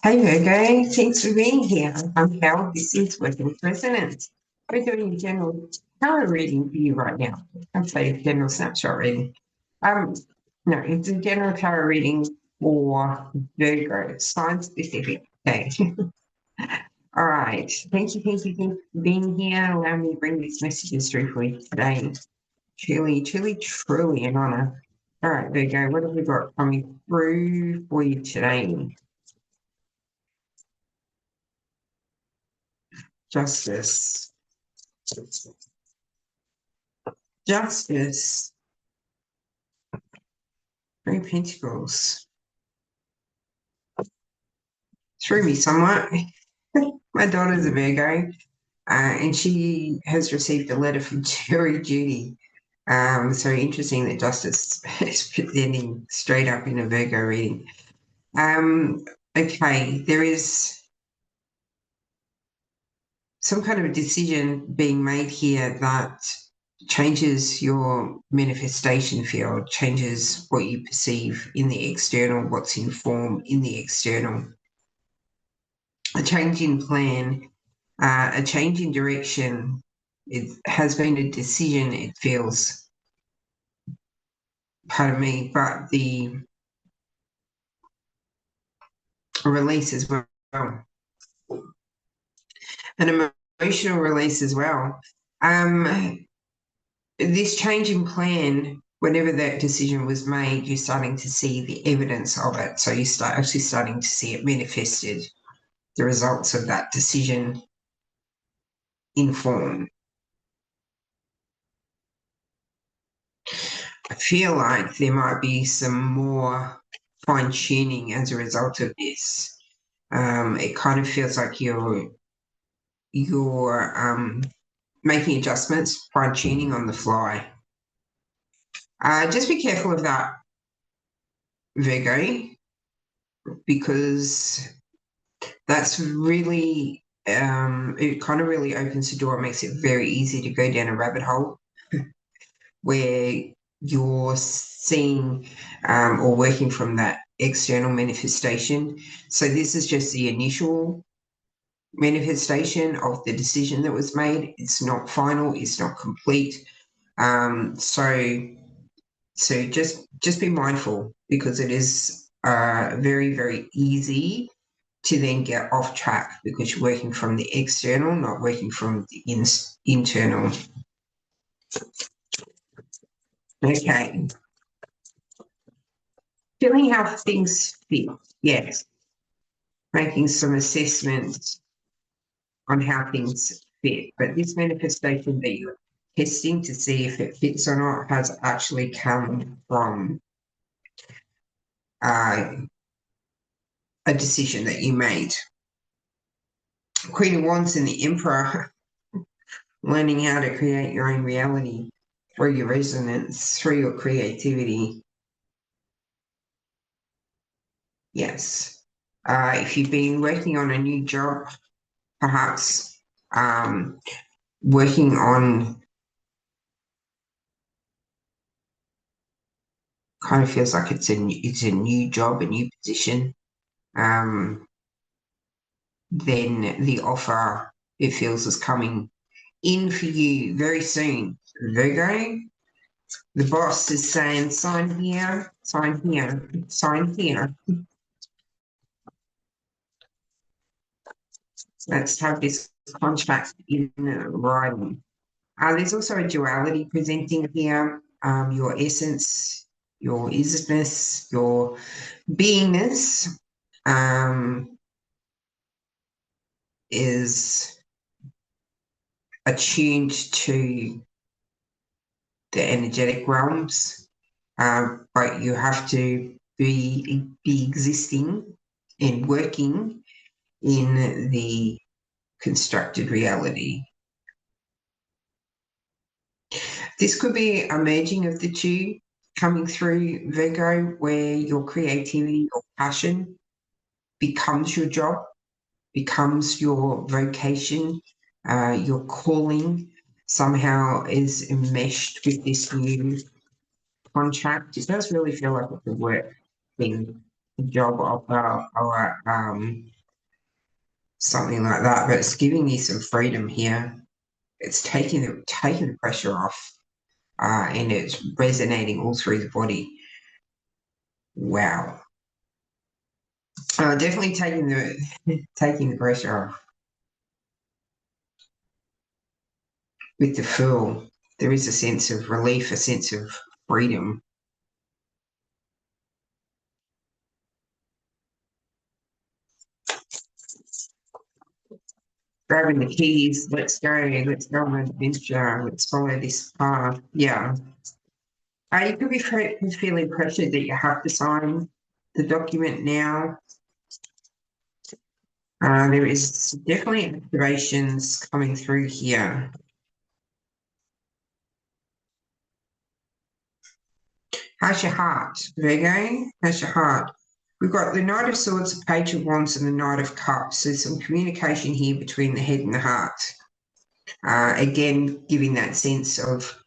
Hey Virgo, thanks for being here. I'm Cal. This is Working with Resonance. We're doing a general tarot reading for you right now. I'd say general snapshot reading. Um, no, it's a general tarot reading for Virgo, sign specific. Okay. All right. Thank you for being here. Allow me to bring these messages through for you today. Truly an honor. All right, Virgo, what have we got coming through for you today? Justice. Justice. Three of Pentacles. Threw me somewhat. My daughter's a Virgo, and she has received a letter from Jury Duty. So interesting that Justice is presenting straight up in a Virgo reading. Okay, there is some kind of a decision being made here that changes your manifestation field, changes what you perceive in the external, what's in form in the external. A change in plan, a change in direction. It has been a decision, it feels, pardon me, but the release as well, an emotional release as well. This change in plan, whenever that decision was made, you're starting to see the evidence of it. So you start actually starting to see it manifested, the results of that decision in form. I feel like there might be some more fine tuning as a result of this. It kind of feels like you're making adjustments, fine tuning on the fly. Just be careful of that, Virgo, because that's really it kind of really opens the door, makes it very easy to go down a rabbit hole where you're seeing or working from that external manifestation. So this is just the initial manifestation of the decision that was made. It's not final, it's not complete. So just be mindful, because it is very, very easy to then get off track because you're working from the external, not working from the internal. Okay. Feeling how things fit. Yes. Making some assessments on how things fit. But this manifestation that you're testing to see if it fits or not has actually come from a decision that you made. Queen of Wands and the Emperor, learning how to create your own reality through your resonance, through your creativity. Yes. If you've been working on a new job, perhaps working on, kind of feels like it's a new job, a new position. Then the offer, it feels, is coming in for you very soon. Virgo, the boss is saying, sign here, sign here, sign here. Let's have this contract in writing. There's also a duality presenting here, your essence, your isness, your beingness is attuned to the energetic realms, but you have to be existing and working in the constructed reality. This could be a merging of the two coming through, Virgo, where your creativity or passion becomes your job, becomes your vocation, your calling somehow is enmeshed with this new contract. It does really feel like it's a work thing job offer or something like that, but it's giving you some freedom here. It's taking the pressure off, and it's resonating all through the body. Wow. Definitely taking the pressure off with the Fool. There is a sense of relief, a sense of freedom. Grabbing the keys, let's go on an adventure, let's follow this path. Yeah. You could be feeling pressured that you have to sign the document now. There is definitely activations coming through here. How's your heart, Virgo? How's your heart? We've got the Knight of Swords, the Page of Wands, and the Knight of Cups. There's some communication here between the head and the heart. Again, giving that sense of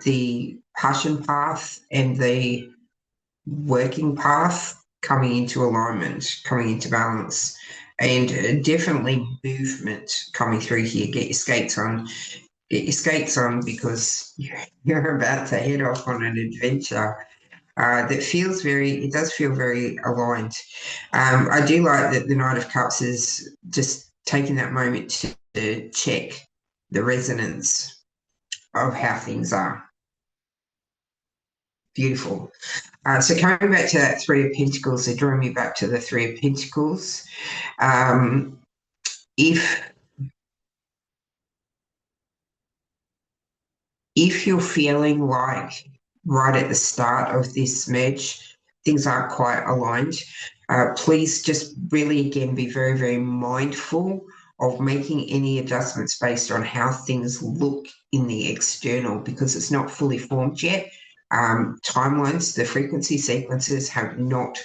the passion path and the working path coming into alignment, coming into balance, and definitely movement coming through here. Get your skates on. Get your skates on because you're about to head off on an adventure it does feel very aligned. I do like that the Knight of Cups is just taking that moment to check the resonance of how things are. Beautiful. So coming back to that Three of Pentacles, they're drawing me back to the Three of Pentacles. Um, if you're feeling like right at the start of this merge, things aren't quite aligned, please just really, again, be very, very mindful of making any adjustments based on how things look in the external because it's not fully formed yet. Timelines, the frequency sequences have not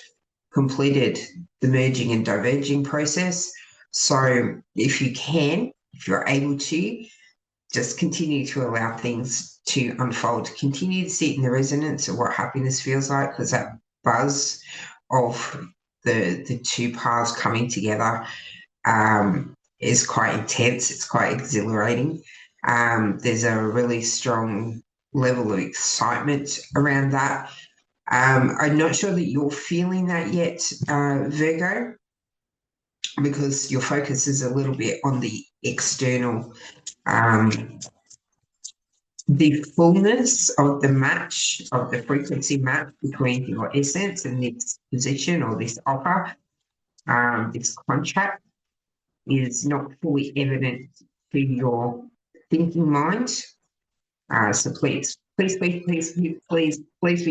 completed the merging and diverging process. So if you're able to, just continue to allow things to unfold. Continue to sit in the resonance of what happiness feels like, because that buzz of the two paths coming together is quite intense. It's quite exhilarating. There's a really strong level of excitement around that. I'm not sure that you're feeling that yet, Virgo, because your focus is a little bit on the external. The fullness of the match, of the frequency match between your essence and this position or this offer, this contract, is not fully evident to your thinking mind. So please be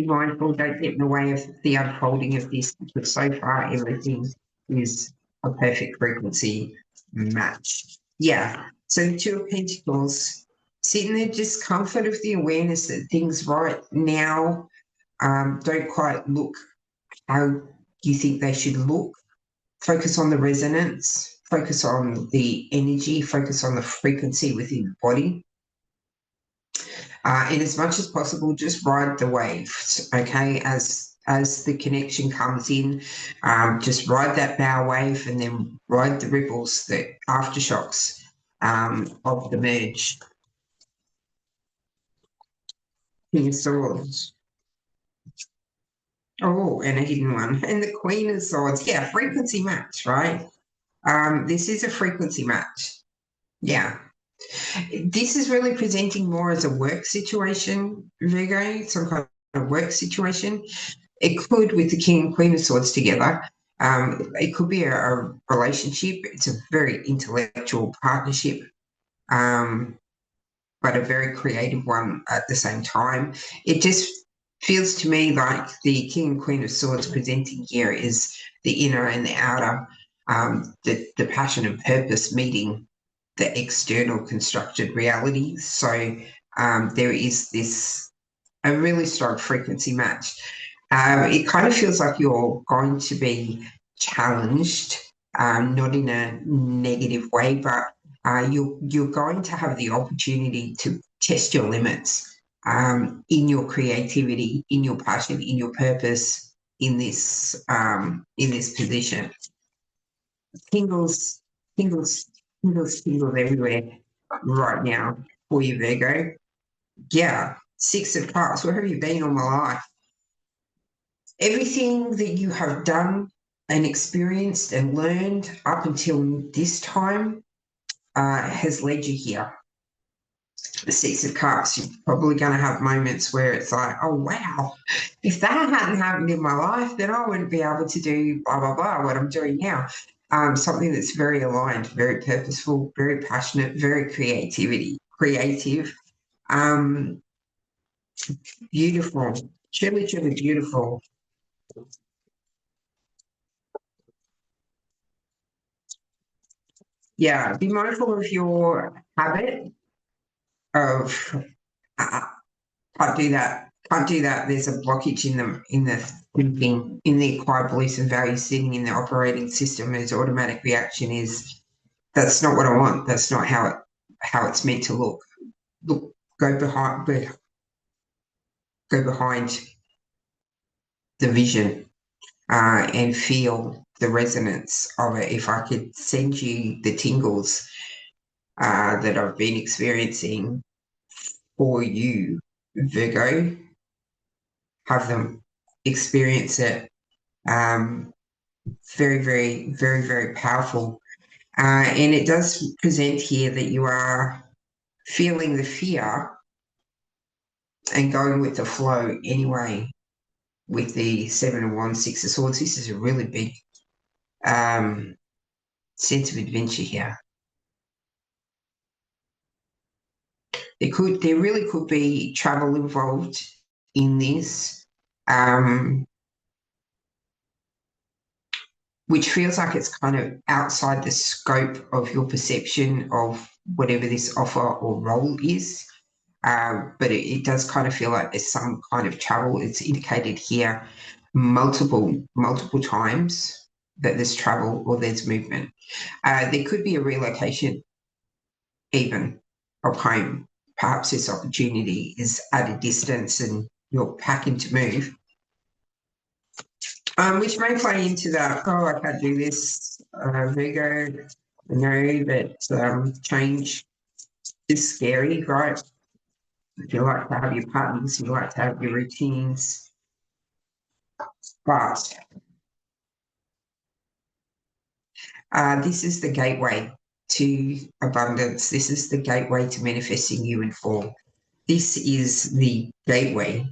mindful. Don't get in the way of the unfolding of this, because so far everything is a perfect frequency match. Yeah. So the Two of Pentacles, sit in the discomfort of the awareness that things right now don't quite look how you think they should look. Focus on the resonance, focus on the energy, focus on the frequency within the body. And as much as possible, just ride the waves, okay? As the connection comes in, just ride that bow wave and then ride the ripples, the aftershocks of the merge. King of Swords. Oh, and a hidden one. And the Queen of Swords. Yeah, frequency match, right? This is a frequency match. Yeah. This is really presenting more as a work situation, Virgo, some kind of work situation. It could, with the King and Queen of Swords together, it could be a relationship. It's a very intellectual partnership, but a very creative one at the same time. It just feels to me like the King and Queen of Swords presenting here is the inner and the outer, the passion and purpose meeting the external constructed reality. So there is a really strong frequency match. It kind of feels like you're going to be challenged, not in a negative way, but you're going to have the opportunity to test your limits in your creativity, in your passion, in your purpose, in this position. Tingles, tingles, tingles, tingles everywhere right now for you, Virgo. Yeah, Six of Cups. Where have you been all my life? Everything that you have done and experienced and learned up until this time has led you here. The Six of Cups, you're probably going to have moments where it's like, oh, wow, if that hadn't happened in my life, then I wouldn't be able to do blah, blah, blah, what I'm doing now. Something that's very aligned, very purposeful, very passionate, very creative, um, beautiful, truly, truly beautiful. Yeah, be mindful of your habit of uh, can't do that. Can't do that. There's a blockage in the thinking, in the acquired beliefs and values sitting in the operating system. As automatic reaction is that's not what I want. That's not how it's meant to look. Look, go behind the vision and feel the resonance of it. If I could send you the tingles that I've been experiencing for you, Virgo, have them, experience it. Very, very, very, very powerful. And it does present here that you are feeling the fear and going with the flow anyway with the Seven of Wands, Six of Swords. This is a really big sense of adventure here. There really could be travel involved in this. Which feels like it's kind of outside the scope of your perception of whatever this offer or role is. But it does kind of feel like there's some kind of travel. It's indicated here multiple times that there's travel or there's movement. There could be a relocation even of home. Perhaps this opportunity is at a distance and you're packing to move. Which may play into that, oh, I can't do this, Virgo. I know that change is scary, right? You like to have your patterns, you like to have your routines, but this is the gateway to abundance. This is the gateway to manifesting you in form. This is the gateway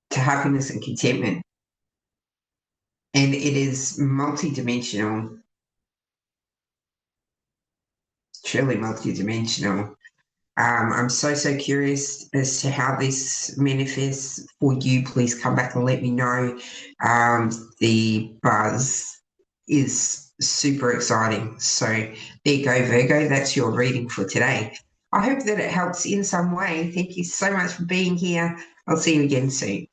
to happiness and contentment. And it is multidimensional, truly multidimensional. I'm so curious as to how this manifests for you. Please come back and let me know. The buzz is super exciting. So there you go, Virgo. That's your reading for today. I hope that it helps in some way. Thank you so much for being here. I'll see you again soon.